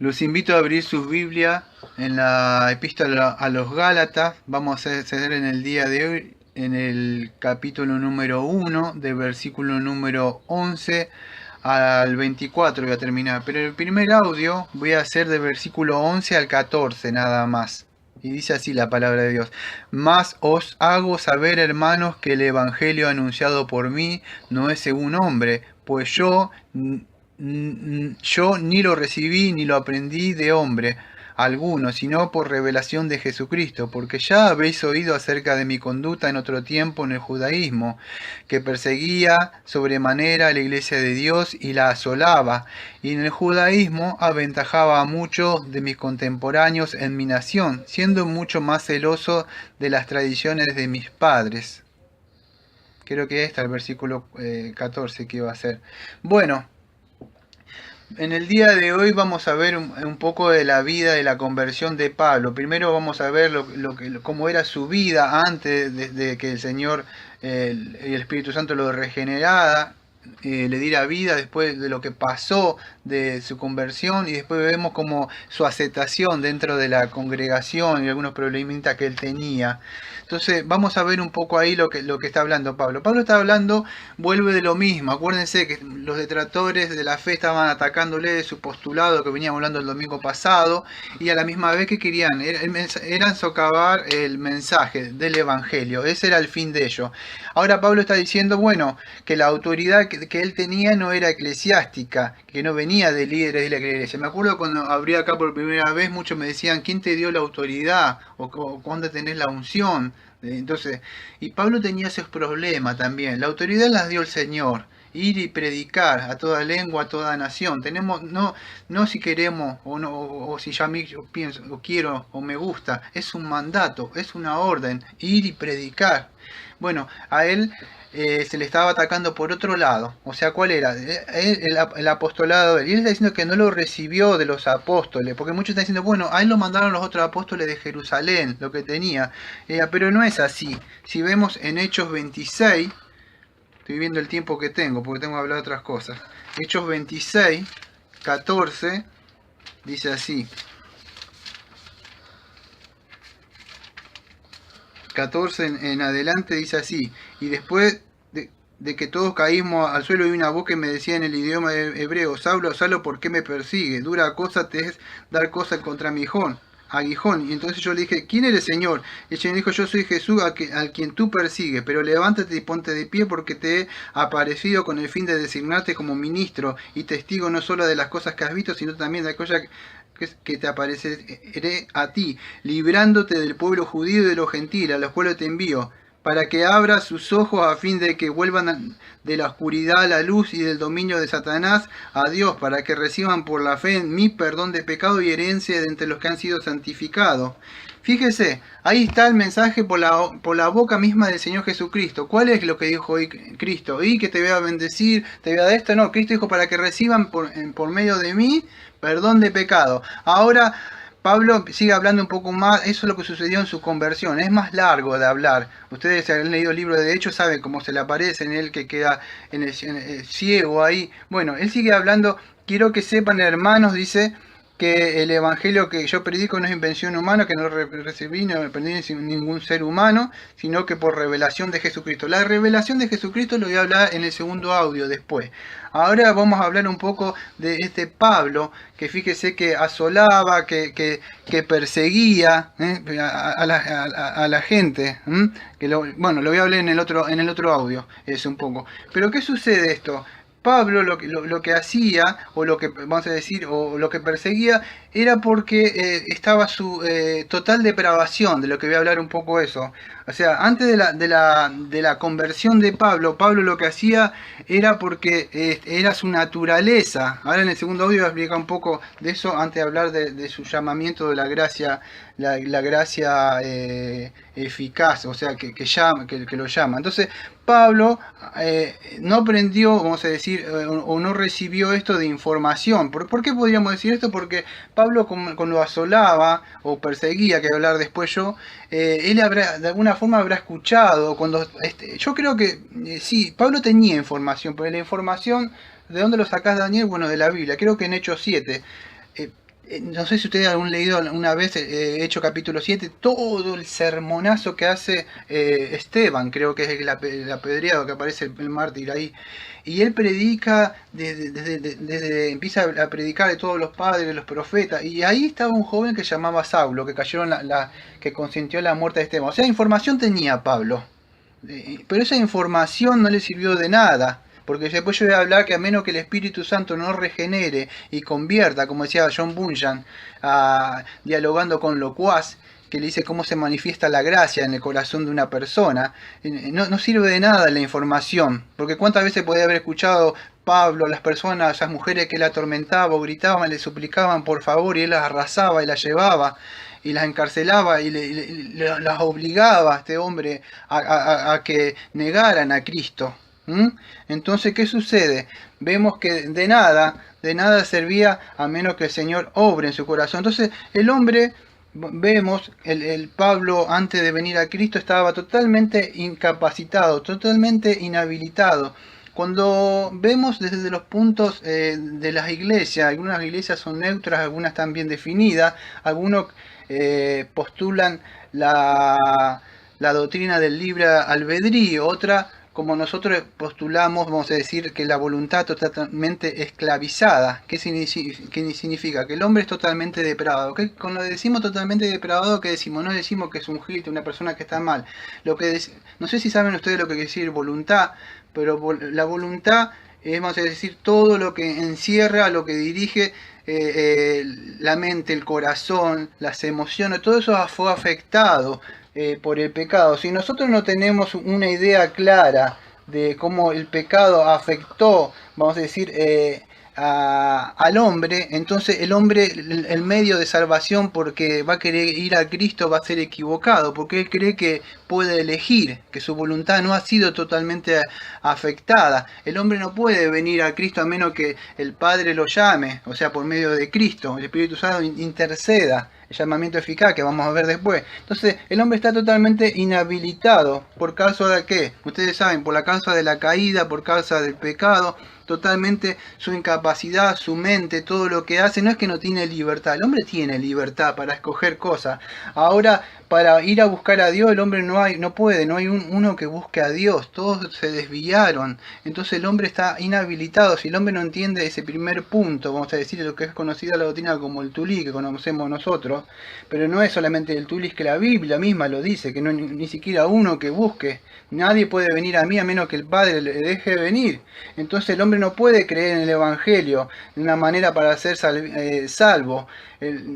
Los invito a abrir sus Biblias en la epístola a los Gálatas. Vamos a acceder en el día de hoy en el capítulo número 1, del versículo número 11 al 24 voy a terminar. Pero el primer audio voy a hacer del versículo 11 al 14 nada más. Y dice así la palabra de Dios: Mas os hago saber, hermanos, que el evangelio anunciado por mí no es según hombre, pues yo ni lo recibí ni lo aprendí de hombre alguno, sino por revelación de Jesucristo, porque ya habéis oído acerca de mi conducta en otro tiempo en el judaísmo, que perseguía sobremanera a la iglesia de Dios y la asolaba, y en el judaísmo aventajaba a muchos de mis contemporáneos en mi nación, siendo mucho más celoso de las tradiciones de mis padres. Creo que este es el versículo 14 que iba a ser. Bueno, en el día de hoy vamos a ver un poco de la vida de la conversión de Pablo. Primero vamos a ver cómo era su vida antes de que el Señor y el Espíritu Santo lo regenerara, le diera vida, después de lo que pasó de su conversión, y después vemos como su aceptación dentro de la congregación y algunos problemitas que él tenía. Entonces vamos a ver un poco ahí lo que está hablando Pablo. Pablo está hablando, vuelve de lo mismo. Acuérdense que los detractores de la fe estaban atacándole de su postulado que veníamos hablando el domingo pasado, y a la misma vez que querían, eran socavar el mensaje del evangelio. Ese era el fin de ello. Ahora Pablo está diciendo, bueno, que la autoridad que él tenía no era eclesiástica, que no venía de líderes de la iglesia. Me acuerdo cuando abrí acá por primera vez, muchos me decían, ¿quién te dio la autoridad? ¿O cuándo tenés la unción? Entonces, y Pablo tenía esos problemas también. La autoridad las dio el Señor. Ir y predicar a toda lengua, a toda nación. Tenemos, no si queremos o no, o si ya yo pienso, o quiero, o me gusta. Es un mandato, es una orden. Ir y predicar. Bueno, a él se le estaba atacando por otro lado. O sea, ¿cuál era? El apostolado de él. Y él está diciendo que no lo recibió de los apóstoles, porque muchos están diciendo, bueno, a él lo mandaron los otros apóstoles de Jerusalén, lo que tenía. Pero no es así. Si vemos en Hechos 26, estoy viendo el tiempo que tengo, porque tengo que hablar de otras cosas. Hechos 26, 14, dice así. 14 en adelante dice así: y después de que todos caímos al suelo, y una voz que me decía en el idioma hebreo, Saulo, Saulo, ¿por qué me persigue? Dura cosa te es dar cosa contra mi aguijón. Y entonces yo le dije, ¿quién eres, Señor? Y ella me dijo, yo soy Jesús al quien tú persigues, pero levántate y ponte de pie, porque te he aparecido con el fin de designarte como ministro y testigo no solo de las cosas que has visto, sino también de aquellas que te apareceré a ti, librándote del pueblo judío y de los gentiles, a los cuales te envío, para que abra sus ojos a fin de que vuelvan de la oscuridad a la luz y del dominio de Satanás a Dios, para que reciban por la fe en mí perdón de pecado y herencia de entre los que han sido santificados. Fíjese, ahí está el mensaje por la boca misma del Señor Jesucristo. ¿Cuál es lo que dijo hoy Cristo? Y que te voy a bendecir, te voy a dar esto. No, Cristo dijo para que reciban por medio de mí perdón de pecado. Ahora Pablo sigue hablando un poco más. Eso es lo que sucedió en su conversión. Es más largo de hablar. Ustedes si han leído el libro de Hechos saben cómo se le aparece en él, que queda en el ciego ahí. Bueno, él sigue hablando. Quiero que sepan, hermanos, dice, que el evangelio que yo predico no es invención humana, que no recibí ni aprendí de ningún ser humano, sino que por revelación de Jesucristo. La revelación de Jesucristo lo voy a hablar en el segundo audio después. Ahora vamos a hablar un poco de este Pablo, que fíjese que asolaba, que perseguía a la gente. Bueno, lo voy a hablar en el otro audio, es un poco. Pero ¿qué sucede esto? Pablo lo que hacía, o lo que vamos a decir, o lo que perseguía, era porque estaba su total depravación, de lo que voy a hablar un poco eso. O sea, antes de la conversión de Pablo, Pablo lo que hacía era porque era su naturaleza. Ahora en el segundo audio voy a explicar un poco de eso, antes de hablar de su llamamiento de la gracia, la gracia eficaz, o sea, que lo llama. Entonces, Pablo no aprendió, vamos a decir, o no recibió esto de información. ¿Por qué podríamos decir esto? Porque Pablo, cuando lo asolaba o perseguía, que voy a hablar después yo, él de alguna forma habrá escuchado. Yo creo que sí, Pablo tenía información, pero la información, ¿de dónde lo sacás, Daniel? Bueno, de la Biblia. Creo que en Hechos 7. No sé si ustedes han leído una vez Hechos capítulo 7, todo el sermonazo que hace Esteban, creo que es el apedreado que aparece el mártir ahí. Y él predica, desde empieza a predicar de todos los padres, de los profetas. Y ahí estaba un joven que llamaba Saulo, que cayeron que consintió la muerte de Esteban. O sea, información tenía Pablo. Pero esa información no le sirvió de nada. Porque después yo voy a hablar que a menos que el Espíritu Santo no regenere y convierta, como decía John Bunyan, dialogando con Locuaz, que le dice cómo se manifiesta la gracia en el corazón de una persona, no sirve de nada la información. Porque cuántas veces podía haber escuchado Pablo, las personas, esas mujeres que le atormentaban o gritaban, le suplicaban por favor y él las arrasaba y las llevaba y las encarcelaba y las obligaba a este hombre a que negaran a Cristo. Entonces, ¿qué sucede? Vemos que de nada servía a menos que el Señor obre en su corazón. Entonces, el hombre, vemos, el Pablo antes de venir a Cristo estaba totalmente incapacitado, totalmente inhabilitado. Cuando vemos desde los puntos de las iglesias, algunas iglesias son neutras, algunas están bien definidas, algunos postulan la doctrina del libre albedrío, otra como nosotros postulamos, vamos a decir que la voluntad totalmente esclavizada. ¿Qué significa? Que el hombre es totalmente depravado. ¿Qué? Cuando decimos totalmente depravado, ¿qué decimos? No decimos que es un gil, una persona que está mal. No sé si saben ustedes lo que quiere decir voluntad, pero la voluntad es, vamos a decir, todo lo que encierra, lo que dirige la mente, el corazón, las emociones, todo eso fue afectado por el pecado. Si nosotros no tenemos una idea clara de cómo el pecado afectó, vamos a decir, al hombre, entonces el hombre, el medio de salvación porque va a querer ir a Cristo va a ser equivocado, porque él cree que puede elegir, que su voluntad no ha sido totalmente afectada. El hombre no puede venir a Cristo a menos que el Padre lo llame, o sea, por medio de Cristo, el Espíritu Santo interceda, el llamamiento eficaz que vamos a ver después. Entonces, el hombre está totalmente inhabilitado. ¿Por causa de qué? Ustedes saben, por la causa de la caída, por causa del pecado, totalmente su incapacidad, su mente, todo lo que hace, no es que no tiene libertad, el hombre tiene libertad para escoger cosas. Ahora, para ir a buscar a Dios, el hombre no puede, no hay uno que busque a Dios, todos se desviaron, entonces el hombre está inhabilitado. Si el hombre no entiende ese primer punto, vamos a decir lo que es conocida la doctrina como el tulí, que conocemos nosotros, pero no es solamente el tulí, es que la Biblia misma lo dice, que no ni siquiera uno que busque, nadie puede venir a mí a menos que el Padre le deje venir. Entonces el hombre no puede creer en el Evangelio, de una manera para ser salvo.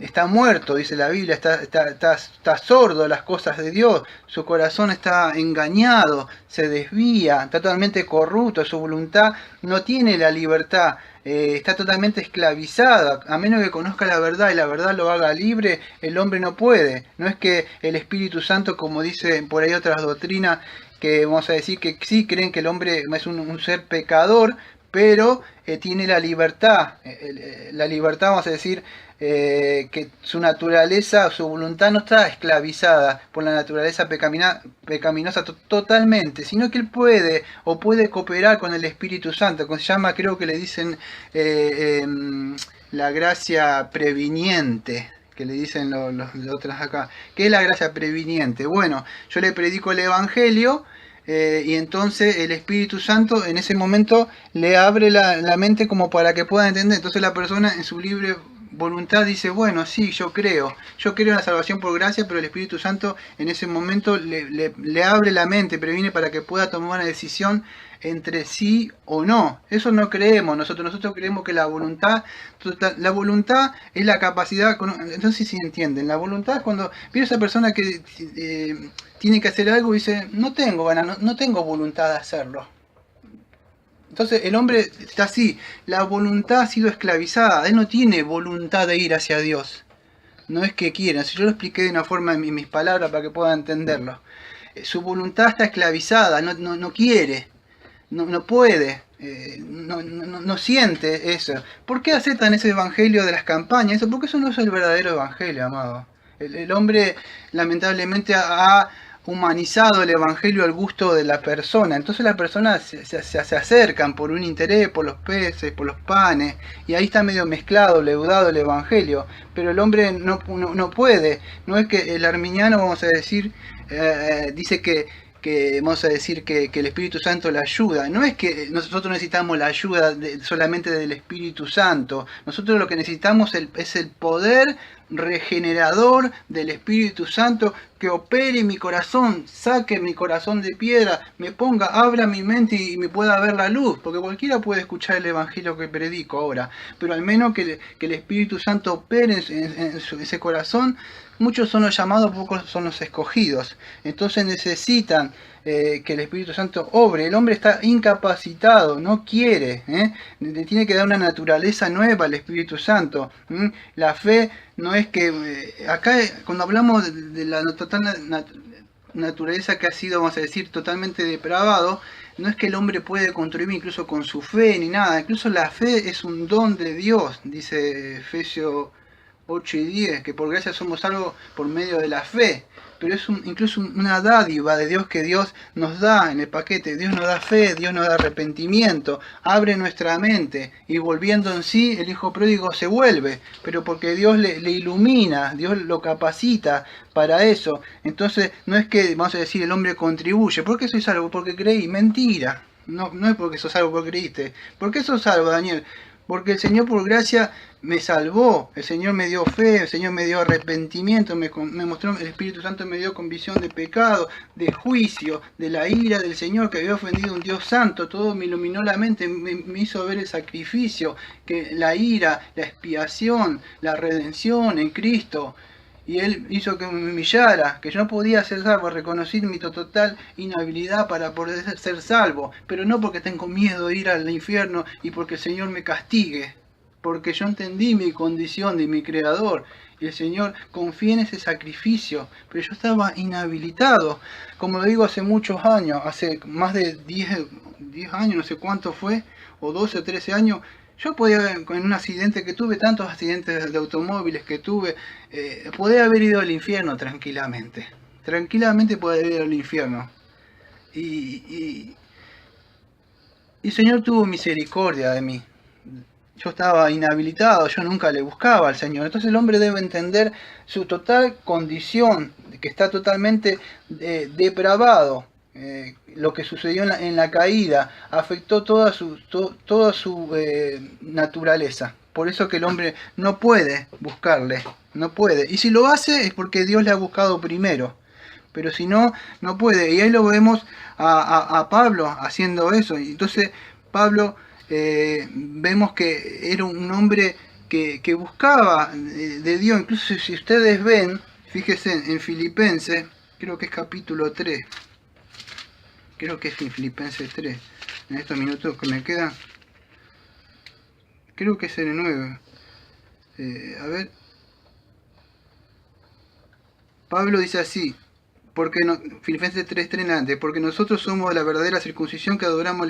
Está muerto, dice la Biblia, está sordo a las cosas de Dios, su corazón está engañado, se desvía, está totalmente corrupto, su voluntad no tiene la libertad, está totalmente esclavizada. A menos que conozca la verdad y la verdad lo haga libre, el hombre no puede. No es que el Espíritu Santo, como dice por ahí otras doctrinas, que vamos a decir que sí creen que el hombre es un ser pecador, pero tiene la libertad, vamos a decir, que su naturaleza, su voluntad no está esclavizada por la naturaleza pecaminosa totalmente, sino que él puede cooperar con el Espíritu Santo, que se llama, creo que le dicen la gracia previniente, que le dicen los otros acá. ¿Qué es la gracia previniente? Bueno, yo le predico el Evangelio, y entonces el Espíritu Santo en ese momento le abre la mente como para que pueda entender. Entonces la persona en su libre voluntad dice, bueno, sí, yo creo en la salvación por gracia, pero el Espíritu Santo en ese momento le abre la mente, previene para que pueda tomar una decisión entre sí o no. Eso no creemos nosotros creemos que la voluntad es la capacidad, entonces si entienden, la voluntad es cuando viene esa persona que tiene que hacer algo y dice, no tengo ganas, no tengo voluntad de hacerlo. Entonces el hombre está así, la voluntad ha sido esclavizada, él no tiene voluntad de ir hacia Dios. No es que quiera, si yo lo expliqué de una forma en mis palabras para que puedan entenderlo. Su voluntad está esclavizada, no quiere, no puede, no siente eso. ¿Por qué aceptan ese evangelio de las campañas? Eso, porque eso no es el verdadero evangelio, amado. El hombre lamentablemente ha humanizado el evangelio al gusto de la persona. Entonces las personas se acercan por un interés, por los peces, por los panes, y ahí está medio mezclado, leudado el evangelio. Pero el hombre no puede. No es que el arminiano, vamos a decir, dice vamos a decir que el Espíritu Santo le ayuda. No es que nosotros necesitamos la ayuda solamente del Espíritu Santo. Nosotros lo que necesitamos es el poder regenerador del Espíritu Santo que opere en mi corazón, saque mi corazón de piedra, me ponga, abra mi mente y me pueda ver la luz, porque cualquiera puede escuchar el evangelio que predico ahora, pero al menos que el Espíritu Santo opere en ese corazón. Muchos son los llamados, pocos son los escogidos. Entonces necesitan que el Espíritu Santo obre. El hombre está incapacitado, no quiere. Le tiene que dar una naturaleza nueva al Espíritu Santo. La fe no es que... acá cuando hablamos de la total naturaleza que ha sido, vamos a decir, totalmente depravado, no es que el hombre puede contribuir incluso con su fe ni nada. Incluso la fe es un don de Dios, dice Efesios 8 y 10, que por gracia somos salvos por medio de la fe, pero es incluso una dádiva de Dios que Dios nos da en el paquete. Dios nos da fe, Dios nos da arrepentimiento, abre nuestra mente, y volviendo en sí, el hijo pródigo se vuelve, pero porque Dios le ilumina, Dios lo capacita para eso. Entonces no es que, vamos a decir, el hombre contribuye. ¿Por qué soy salvo? Porque creí. Mentira. No es porque sos salvo porque creíste. ¿Por qué sos salvo, Daniel? Porque el Señor por gracia me salvó, el Señor me dio fe, el Señor me dio arrepentimiento, me mostró, el Espíritu Santo me dio convicción de pecado, de juicio, de la ira del Señor que había ofendido a un Dios santo. Todo me iluminó la mente, me hizo ver el sacrificio, que la ira, la expiación, la redención en Cristo. Y Él hizo que me humillara, que yo no podía ser salvo, reconocí mi total inhabilidad para poder ser salvo, pero no porque tengo miedo de ir al infierno y porque el Señor me castigue, porque yo entendí mi condición de mi Creador, y el Señor confía en ese sacrificio, pero yo estaba inhabilitado, como lo digo hace muchos años, hace más de 10 años, no sé cuánto fue, o 12 o 13 años. Yo podía, en un accidente que tuve, tantos accidentes de automóviles que tuve, podía haber ido al infierno tranquilamente. Tranquilamente podía haber ido al infierno. Y el Señor tuvo misericordia de mí. Yo estaba inhabilitado, yo nunca le buscaba al Señor. Entonces el hombre debe entender su total condición, que está totalmente depravado. Lo que sucedió en la caída afectó toda su naturaleza. Por eso que el hombre no puede buscarle, no puede. Y si lo hace es porque Dios le ha buscado primero. Pero si no, no puede. Y ahí lo vemos a Pablo haciendo eso. Y entonces Pablo vemos que era un hombre que buscaba de Dios. Incluso si ustedes ven, fíjense en Filipenses, creo que es capítulo 3. Creo que es en Filipenses 3. En estos minutos que me quedan. Creo que es en el 9. A ver. Pablo dice así. Filipenses 3:3 en adelante. Porque nosotros somos la verdadera circuncisión que adoramos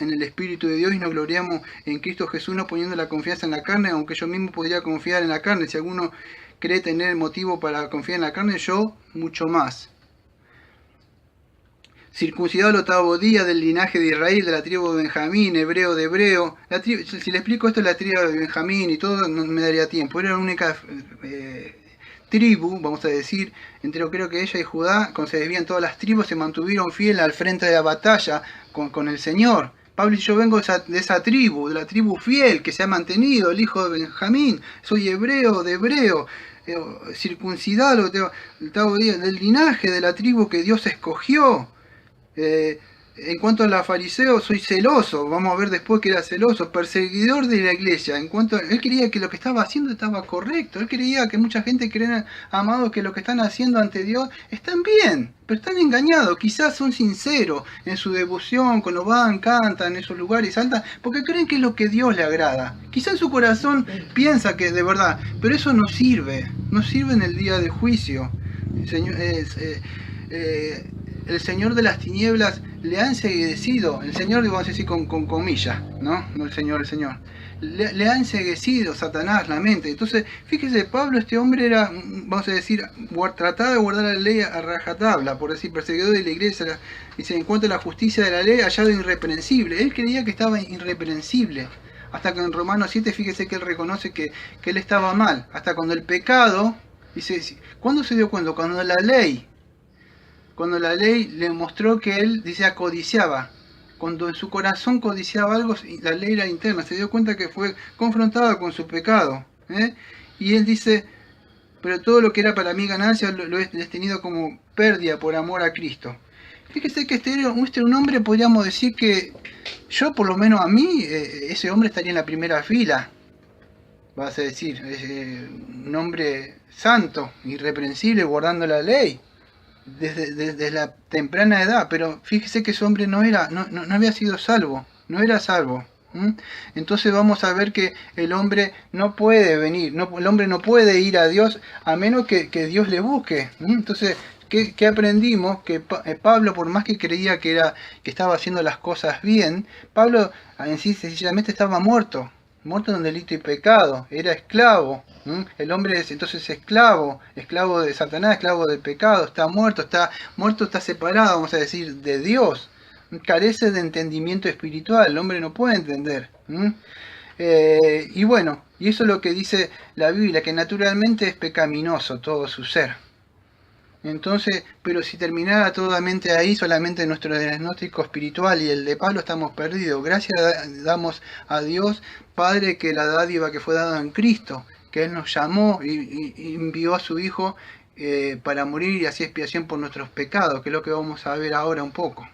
en el Espíritu de Dios y nos gloriamos en Cristo Jesús, no poniendo la confianza en la carne, aunque yo mismo podría confiar en la carne. Si alguno cree tener motivo para confiar en la carne, yo mucho más. Circuncidado al 8º día, del linaje de Israel, de la tribu de Benjamín, hebreo de hebreo. Si le explico esto, la tribu de Benjamín y todo, no me daría tiempo. Era la única tribu, vamos a decir, creo que ella y Judá, cuando se desvían todas las tribus, se mantuvieron fieles al frente de la batalla con el Señor. Pablo dice, yo vengo de esa tribu, de la tribu fiel que se ha mantenido, el hijo de Benjamín, soy hebreo de hebreo. Circuncidado del linaje de la tribu que Dios escogió. En cuanto a los fariseos, soy celoso. Vamos a ver después que era celoso, perseguidor de la iglesia. Él creía que lo que estaba haciendo estaba correcto. Él creía que mucha gente cree, amados, que lo que están haciendo ante Dios están bien, pero están engañados. Quizás son sinceros en su devoción, cuando van, cantan en esos lugares, saltan, porque creen que es lo que Dios le agrada. Quizás en su corazón piensa que es de verdad, pero eso no sirve en el día de juicio. El Señor de las tinieblas le ha enceguecido, el Señor, vamos a decir con comillas, ¿no? No el Señor. Le ha enceguecido Satanás la mente. Entonces, fíjese, Pablo, este hombre era, vamos a decir, trataba de guardar la ley a rajatabla, por decir, perseguidor de la iglesia, y se encuentra la justicia de la ley hallado irreprensible. Él creía que estaba irreprensible. Hasta que en Romanos 7, fíjese que él reconoce que él estaba mal. Hasta cuando el pecado, dice, ¿cuándo se dio cuenta? Cuando la ley le mostró que él, dice, codiciaba. Cuando en su corazón codiciaba algo, la ley era interna, se dio cuenta que fue confrontado con su pecado. Y él dice, pero todo lo que era para mí ganancia lo he tenido como pérdida por amor a Cristo. Fíjese que este era un hombre, podríamos decir que yo, por lo menos a mí, ese hombre estaría en la primera fila. Vas a decir, un hombre santo, irreprensible, guardando la ley. Desde la temprana edad, pero fíjese que ese hombre no había sido salvo, no era salvo. Entonces vamos a ver que el hombre no puede venir, el hombre no puede ir a Dios a menos que Dios le busque. Entonces, ¿qué aprendimos? Que Pablo, por más que creía que estaba haciendo las cosas bien, Pablo en sí sencillamente estaba muerto en un delito y pecado, era esclavo. El hombre es entonces esclavo de Satanás, esclavo del pecado, está muerto, está separado, vamos a decir, de Dios. Carece de entendimiento espiritual, el hombre no puede entender. Y bueno, y eso es lo que dice la Biblia, que naturalmente es pecaminoso todo su ser. Entonces, pero si terminara totalmente ahí, solamente nuestro diagnóstico espiritual y el de Pablo, estamos perdidos. Gracias damos a Dios, Padre, que la dádiva que fue dada en Cristo, que Él nos llamó y envió a su Hijo para morir y hacer expiación por nuestros pecados, que es lo que vamos a ver ahora un poco.